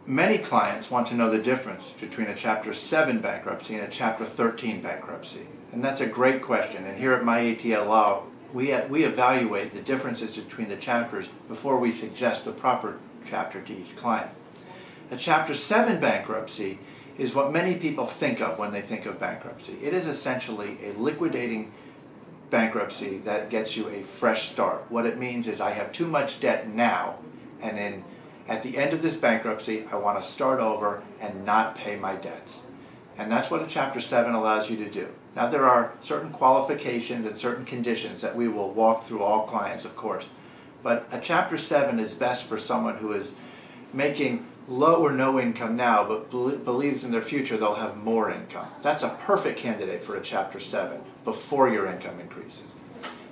Many clients want to know the difference between a Chapter 7 bankruptcy and a Chapter 13 bankruptcy. And that's a great question. And here at Atl Law, we evaluate the differences between the chapters before we suggest the proper chapter to each client. A Chapter 7 bankruptcy is what many people think of when they think of bankruptcy. It is essentially a liquidating bankruptcy that gets you a fresh start. What it means is I have too much debt now, and then at the end of this bankruptcy, I want to start over and not pay my debts. And that's what a Chapter 7 allows you to do. Now, there are certain qualifications and certain conditions that we will walk through all clients, of course. But a Chapter 7 is best for someone who is making low or no income now, but believes in their future they'll have more income. That's a perfect candidate for a Chapter 7 before your income increases.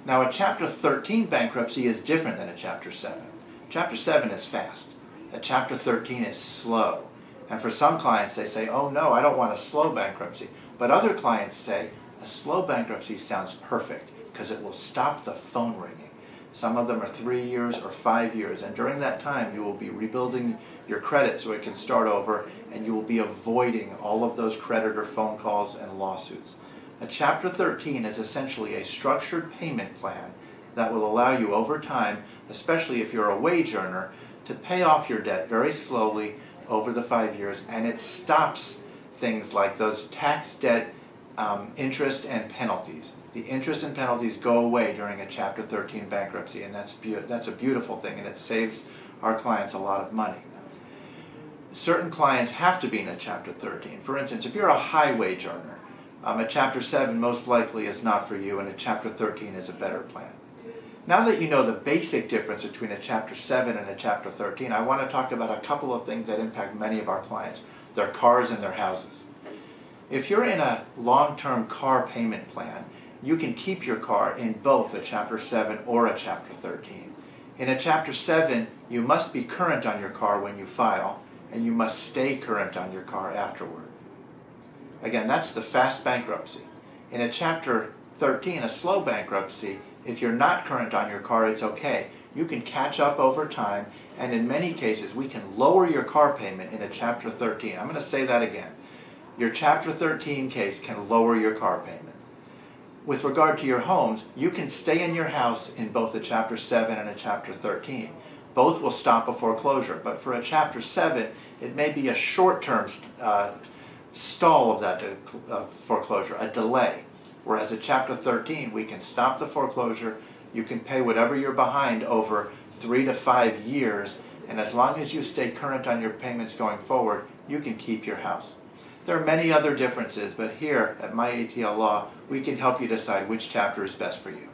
Now, a Chapter 13 bankruptcy is different than a Chapter 7. Chapter 7 is fast. A Chapter 13 is slow. And for some clients, they say, oh no, I don't want a slow bankruptcy. But other clients say, a slow bankruptcy sounds perfect because it will stop the phone ringing. Some of them are 3 years or 5 years, and during that time you will be rebuilding your credit so it can start over, and you will be avoiding all of those creditor phone calls and lawsuits. A Chapter 13 is essentially a structured payment plan that will allow you over time, especially if you're a wage earner, to pay off your debt very slowly over the 5 years, and it stops things like those tax debt interest and penalties. The interest and penalties go away during a Chapter 13 bankruptcy, and that's a beautiful thing, and it saves our clients a lot of money. Certain clients have to be in a Chapter 13. For instance, if you're a high wage earner, a Chapter 7 most likely is not for you, and a Chapter 13 is a better plan. Now that you know the basic difference between a Chapter 7 and a Chapter 13, I want to talk about a couple of things that impact many of our clients: their cars and their houses. If you're in a long-term car payment plan, you can keep your car in both a Chapter 7 or a Chapter 13. In a Chapter 7, you must be current on your car when you file, and you must stay current on your car afterward. Again, that's the fast bankruptcy. In a Chapter 13, a slow bankruptcy, if you're not current on your car, it's okay. You can catch up over time, and in many cases, we can lower your car payment in a Chapter 13. I'm going to say that again. Your Chapter 13 case can lower your car payment. With regard to your homes, you can stay in your house in both a Chapter 7 and a Chapter 13. Both will stop a foreclosure, but for a Chapter 7, it may be a short-term stall of that foreclosure, a delay. Whereas a Chapter 13, we can stop the foreclosure, you can pay whatever you're behind over 3 to 5 years, and as long as you stay current on your payments going forward, you can keep your house. There are many other differences, but here at Atl Law, we can help you decide which chapter is best for you.